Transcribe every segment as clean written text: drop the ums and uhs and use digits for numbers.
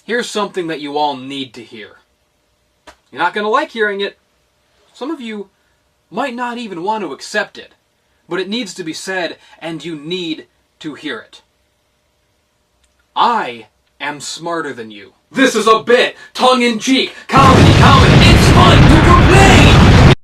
Here's something that you all need to hear. You're not going to like hearing it. Some of you might not even want to accept it. But it needs to be said, and you need to hear it. I am smarter than you. This is a bit, tongue-in-cheek, comedy, it's fun to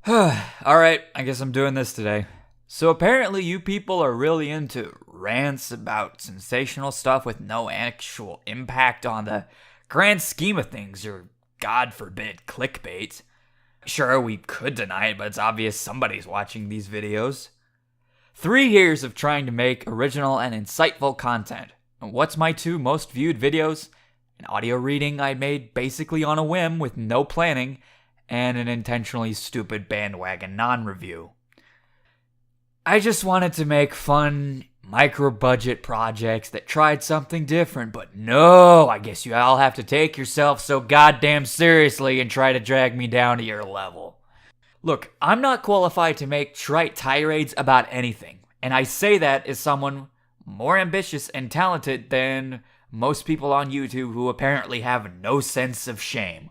complain! Alright, I guess I'm doing this today. So apparently you people are really into rants about sensational stuff with no actual impact on the grand scheme of things, or God forbid, clickbait. Sure, we could deny it, but it's obvious somebody's watching these videos. 3 years of trying to make original and insightful content. What's my 2 most viewed videos? An audio reading I made basically on a whim with no planning, and an intentionally stupid bandwagon non-review. I just wanted to make fun, micro-budget projects that tried something different, but no, I guess you all have to take yourself so goddamn seriously and try to drag me down to your level. Look, I'm not qualified to make trite tirades about anything, and I say that as someone more ambitious and talented than most people on YouTube who apparently have no sense of shame.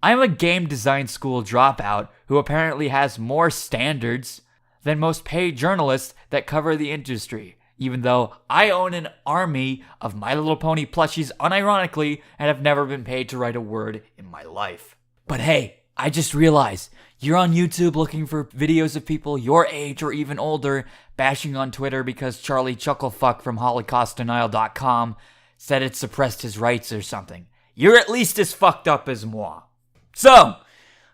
I'm a game design school dropout who apparently has more standards than most paid journalists that cover the industry, even though I own an army of My Little Pony plushies unironically and have never been paid to write a word in my life. But hey, I just realized you're on YouTube looking for videos of people your age or even older bashing on Twitter because Charlie Chucklefuck from HolocaustDenial.com said it suppressed his rights or something. You're at least as fucked up as moi. So,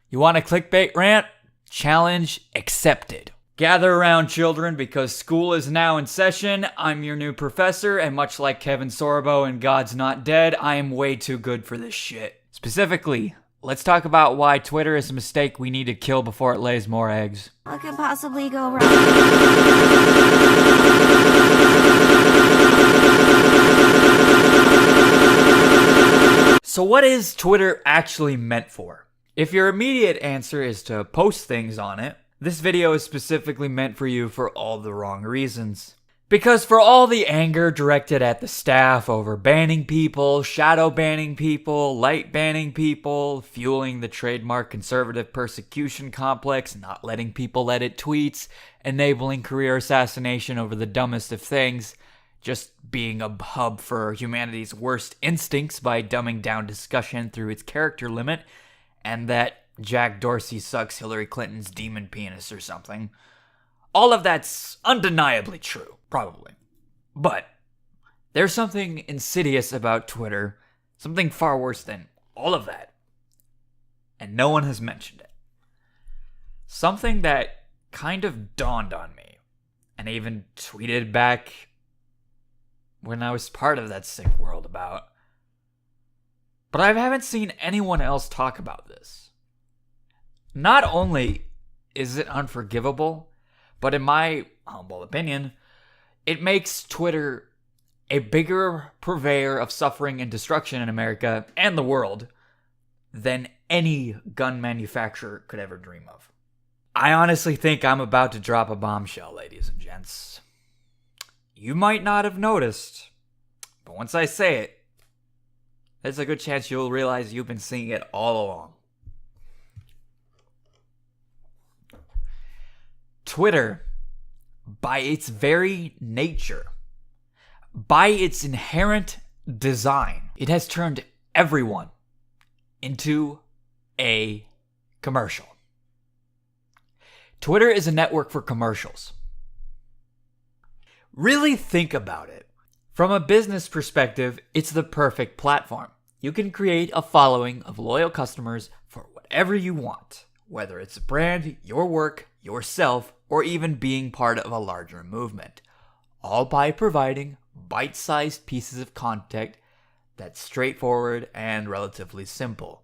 you want a clickbait rant? Challenge accepted. Gather around, children, because school is now in session. I'm your new professor, and much like Kevin Sorbo in God's Not Dead, I am way too good for this shit. Specifically, let's talk about why Twitter is a mistake we need to kill before it lays more eggs. What could possibly go wrong? So what is Twitter actually meant for? If your immediate answer is to post things on it, this video is specifically meant for you for all the wrong reasons. Because for all the anger directed at the staff over banning people, shadow banning people, light banning people, fueling the trademark conservative persecution complex, not letting people edit tweets, enabling career assassination over the dumbest of things, just being a hub for humanity's worst instincts by dumbing down discussion through its character limit, and that Jack Dorsey sucks Hillary Clinton's demon penis or something. All of that's undeniably true, probably. But there's something insidious about Twitter, something far worse than all of that. And no one has mentioned it. Something that kind of dawned on me, and I even tweeted back when I was part of that sick world about. But I haven't seen anyone else talk about this. Not only is it unforgivable, but in my humble opinion, it makes Twitter a bigger purveyor of suffering and destruction in America and the world than any gun manufacturer could ever dream of. I honestly think I'm about to drop a bombshell, ladies and gents. You might not have noticed, but once I say it, there's a good chance you'll realize you've been seeing it all along. Twitter, by its very nature, by its inherent design, it has turned everyone into a commercial. Twitter is a network for commercials. Really think about it. From a business perspective, it's the perfect platform. You can create a following of loyal customers for whatever you want, whether it's a brand, your work, yourself, or even being part of a larger movement, all by providing bite-sized pieces of content that's straightforward and relatively simple.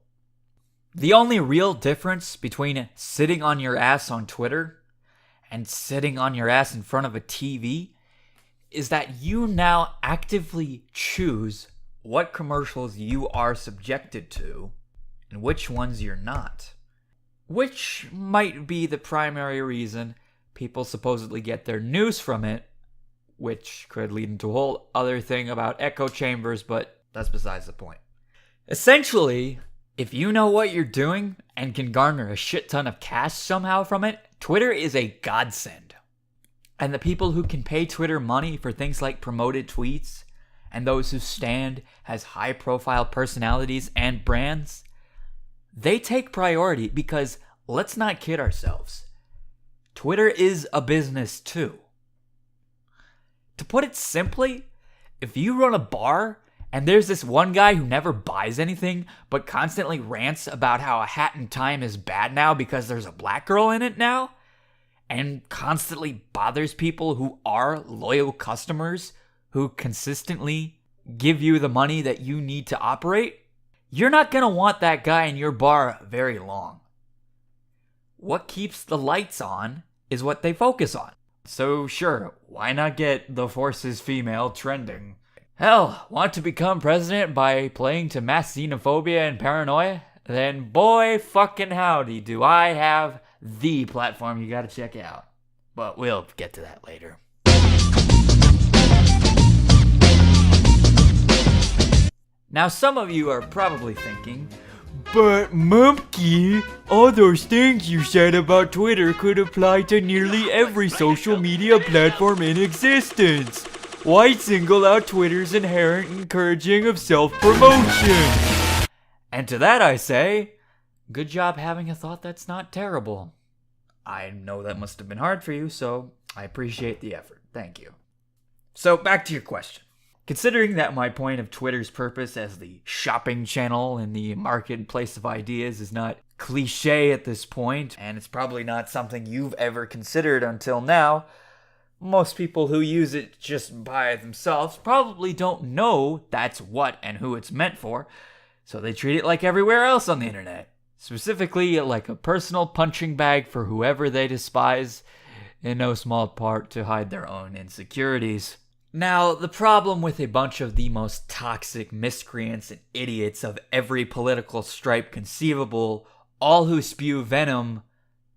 The only real difference between sitting on your ass on Twitter and sitting on your ass in front of a TV is that you now actively choose what commercials you are subjected to and which ones you're not. Which might be the primary reason people supposedly get their news from it, which could lead into a whole other thing about echo chambers, but that's besides the point. Essentially, if you know what you're doing and can garner a shit ton of cash somehow from it, Twitter is a godsend. And the people who can pay Twitter money for things like promoted tweets and those who stand as high-profile personalities and brands, they take priority because, let's not kid ourselves, Twitter is a business too. To put it simply, if you run a bar and there's this one guy who never buys anything but constantly rants about how a hat in time is bad now because there's a black girl in it now, and constantly bothers people who are loyal customers who consistently give you the money that you need to operate, you're not going to want that guy in your bar very long. What keeps the lights on is what they focus on. So sure, why not get the Forces female trending? Hell, want to become president by playing to mass xenophobia and paranoia? Then boy fucking howdy do I have the platform you gotta check out. But we'll get to that later. Now some of you are probably thinking, but Mumpky, all those things you said about Twitter could apply to nearly every social media platform in existence. Why single out Twitter's inherent encouraging of self-promotion? And to that I say, good job having a thought that's not terrible. I know that must have been hard for you, so I appreciate the effort. Thank you. So back to your question. Considering that my point of Twitter's purpose as the shopping channel in the marketplace of ideas is not cliche at this point, and it's probably not something you've ever considered until now, most people who use it just by themselves probably don't know that's what and who it's meant for, so they treat it like everywhere else on the internet. Specifically, like a personal punching bag for whoever they despise, in no small part to hide their own insecurities. Now, the problem with a bunch of the most toxic miscreants and idiots of every political stripe conceivable, all who spew venom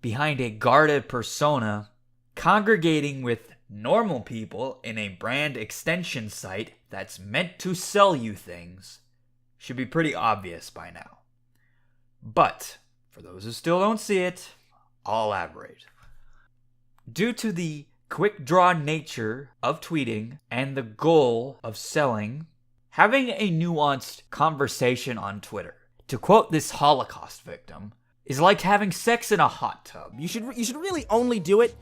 behind a guarded persona, congregating with normal people in a brand extension site that's meant to sell you things, should be pretty obvious by now. But, for those who still don't see it, I'll elaborate. Due to the quick draw nature of tweeting and the goal of selling, having a nuanced conversation on Twitter, to quote this Holocaust victim, is like having sex in a hot tub. You should really only do it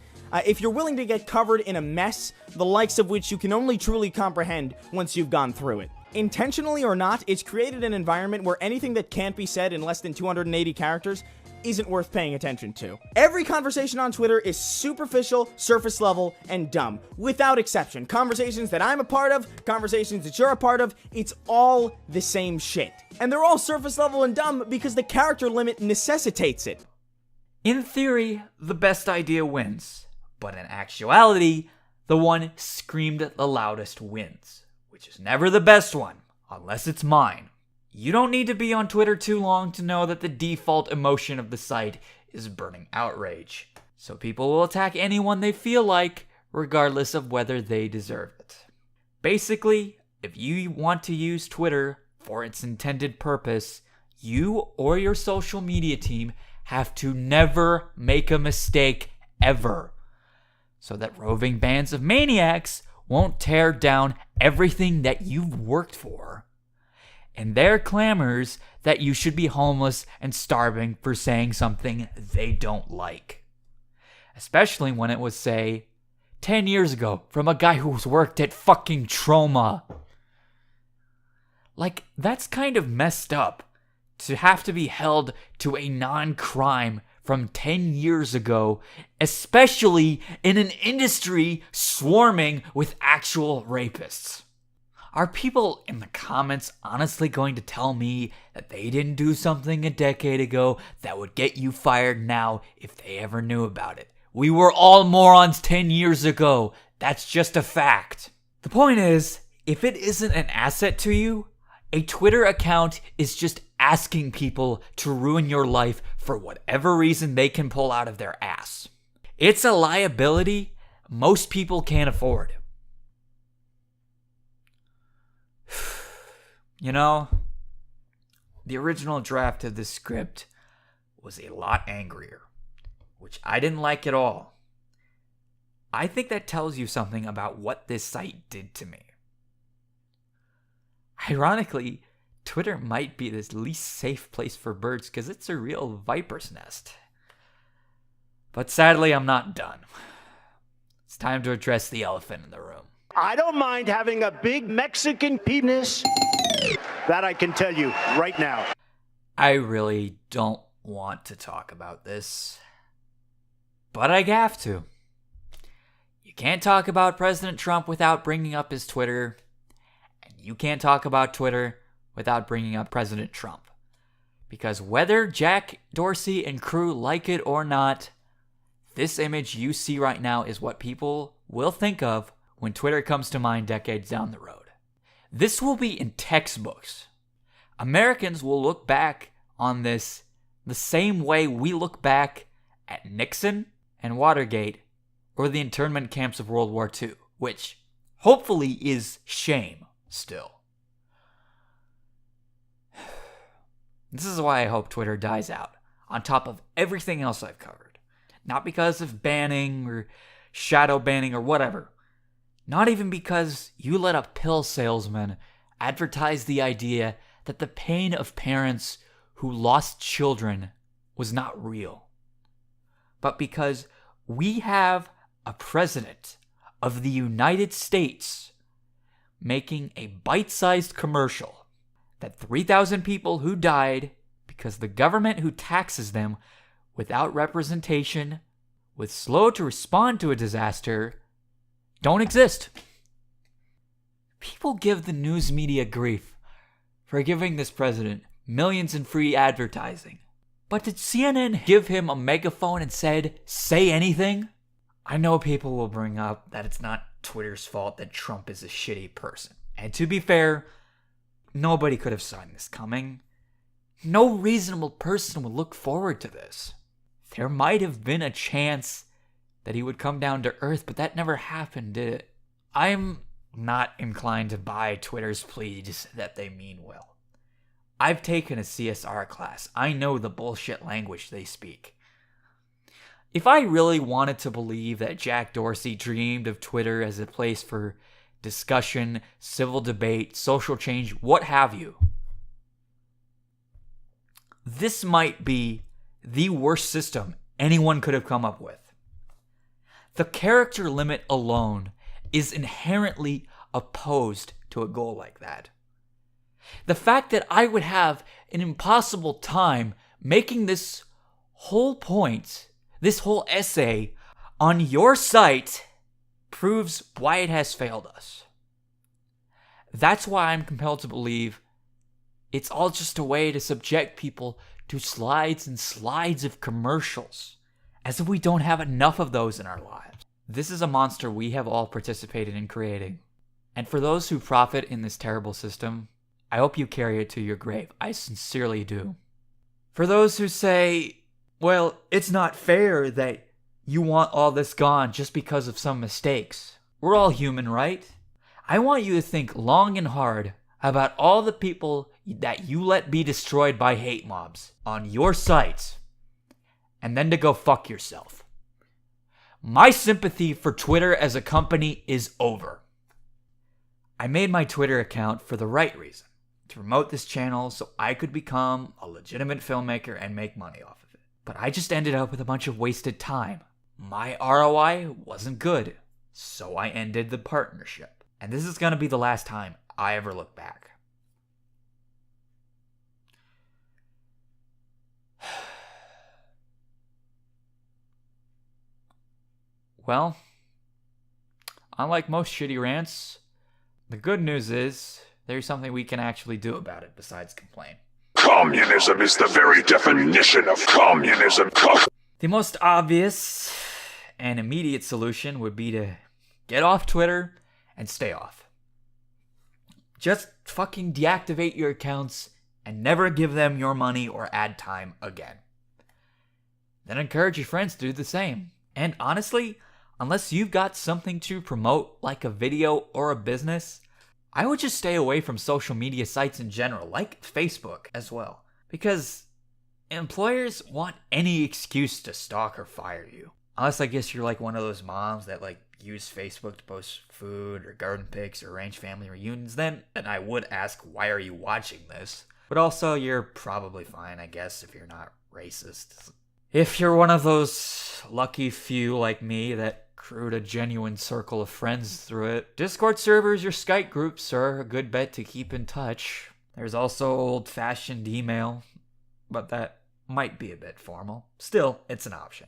if you're willing to get covered in a mess, the likes of which you can only truly comprehend once you've gone through it. Intentionally or not, it's created an environment where anything that can't be said in less than 280 characters isn't worth paying attention to. Every conversation on Twitter is superficial, surface level, and dumb, without exception. Conversations that I'm a part of, conversations that you're a part of, it's all the same shit. And they're all surface level and dumb because the character limit necessitates it. In theory, the best idea wins, but in actuality, the one screamed the loudest wins, which is never the best one, unless it's mine. You don't need to be on Twitter too long to know that the default emotion of the site is burning outrage. So people will attack anyone they feel like, regardless of whether they deserve it. Basically, if you want to use Twitter for its intended purpose, you or your social media team have to never make a mistake ever, so that roving bands of maniacs won't tear down everything that you've worked for. And their clamors that you should be homeless and starving for saying something they don't like. Especially when it was, say, 10 years ago from a guy who's worked at fucking Trauma. Like, that's kind of messed up to have to be held to a non-crime from 10 years ago, especially in an industry swarming with actual rapists. Are people in the comments honestly going to tell me that they didn't do something a decade ago that would get you fired now if they ever knew about it? We were all morons 10 years ago. That's just a fact. The point is, if it isn't an asset to you, a Twitter account is just asking people to ruin your life for whatever reason they can pull out of their ass. It's a liability most people can't afford. You know, The original draft of this script was a lot angrier, which I didn't like at all. I think that tells you something about what this site did to me. Ironically, Twitter might be the least safe place for birds because it's a real viper's nest. But sadly, I'm not done. It's time to address the elephant in the room. I don't mind having a big Mexican penis. That I can tell you right now. I really don't want to talk about this, but I have to. You can't talk about President Trump without bringing up his Twitter, and you can't talk about Twitter without bringing up President Trump. Because whether Jack Dorsey and crew like it or not, this image you see right now is what people will think of when Twitter comes to mind decades down the road. This will be in textbooks. Americans will look back on this the same way we look back at Nixon and Watergate or the internment camps of World War II, which hopefully is shame still. This is why I hope Twitter dies out, on top of everything else I've covered. Not because of banning or shadow banning or whatever. Not even because you let a pill salesman advertise the idea that the pain of parents who lost children was not real. But because we have a president of the United States making a bite-sized commercial that 3,000 people who died because the government who taxes them without representation, was slow to respond to a disaster, don't exist. People give the news media grief for giving this president millions in free advertising. But did CNN give him a megaphone and said, say anything? I know people will bring up that it's not Twitter's fault that Trump is a shitty person. And to be fair, nobody could have seen this coming. No reasonable person would look forward to this. There might have been a chance that he would come down to earth, but that never happened, did it? I'm not inclined to buy Twitter's pleas that they mean well. I've taken a CSR class. I know the bullshit language they speak. If I really wanted to believe that Jack Dorsey dreamed of Twitter as a place for discussion, civil debate, social change, what have you, this might be the worst system anyone could have come up with. The character limit alone is inherently opposed to a goal like that. The fact that I would have an impossible time making this whole point, this whole essay on your site proves why it has failed us. That's why I'm compelled to believe it's all just a way to subject people to slides and slides of commercials, as if we don't have enough of those in our lives. This is a monster we have all participated in creating. And for those who profit in this terrible system, I hope you carry it to your grave. I sincerely do. For those who say, well, it's not fair that you want all this gone just because of some mistakes. We're all human, right? I want you to think long and hard about all the people that you let be destroyed by hate mobs on your site, and then to go fuck yourself. My sympathy for Twitter as a company is over. I made my Twitter account for the right reason, to promote this channel so I could become a legitimate filmmaker and make money off of it. But I just ended up with a bunch of wasted time. My ROI wasn't good, so I ended the partnership. And this is going to be the last time I ever look back. Well, unlike most shitty rants, the good news is there's something we can actually do about it besides complain. Communism is the very definition of communism. The most obvious and immediate solution would be to get off Twitter and stay off. Just fucking deactivate your accounts and never give them your money or ad time again. Then encourage your friends to do the same. And honestly, unless you've got something to promote like a video or a business, I would just stay away from social media sites in general, like Facebook as well. Because employers want any excuse to stalk or fire you. Unless I guess you're like one of those moms that like use Facebook to post food or garden pics or arrange family reunions, then I would ask, why are you watching this? But also, you're probably fine, I guess, if you're not racist. If you're one of those lucky few like me that crewed a genuine circle of friends through it, Discord servers or Skype groups are a good bet to keep in touch. There's also old-fashioned email, but that might be a bit formal. Still, it's an option.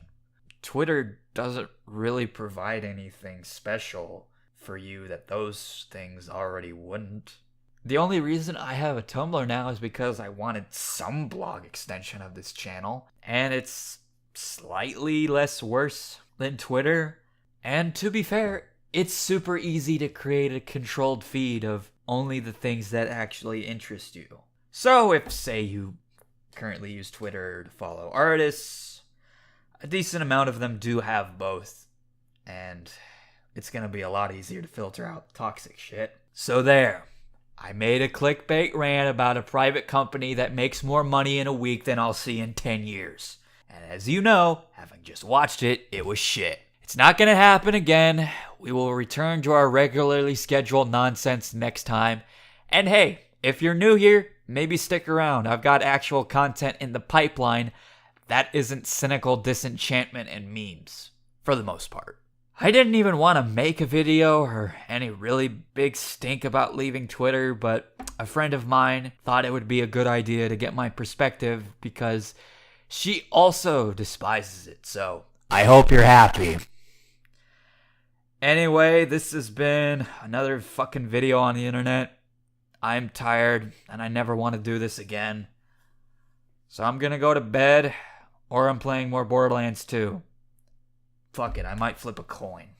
Twitter doesn't really provide anything special for you that those things already wouldn't. The only reason I have a Tumblr now is because I wanted some blog extension of this channel, and it's slightly less worse than Twitter. And to be fair, it's super easy to create a controlled feed of only the things that actually interest you. So if, say, you currently use Twitter to follow artists, a decent amount of them do have both, and it's gonna be a lot easier to filter out toxic shit. So there. I made a clickbait rant about a private company that makes more money in a week than I'll see in 10 years. And as you know, having just watched it, it was shit. It's not gonna happen again. We will return to our regularly scheduled nonsense next time. And hey, if you're new here, maybe stick around. I've got actual content in the pipeline that isn't cynical disenchantment and memes, for the most part. I didn't even want to make a video or any really big stink about leaving Twitter, but a friend of mine thought it would be a good idea to get my perspective because she also despises it, so I hope you're happy. Anyway, this has been another fucking video on the internet. I'm tired, and I never want to do this again. So I'm gonna go to bed, or I'm playing more Borderlands 2. Fuck it, I might flip a coin.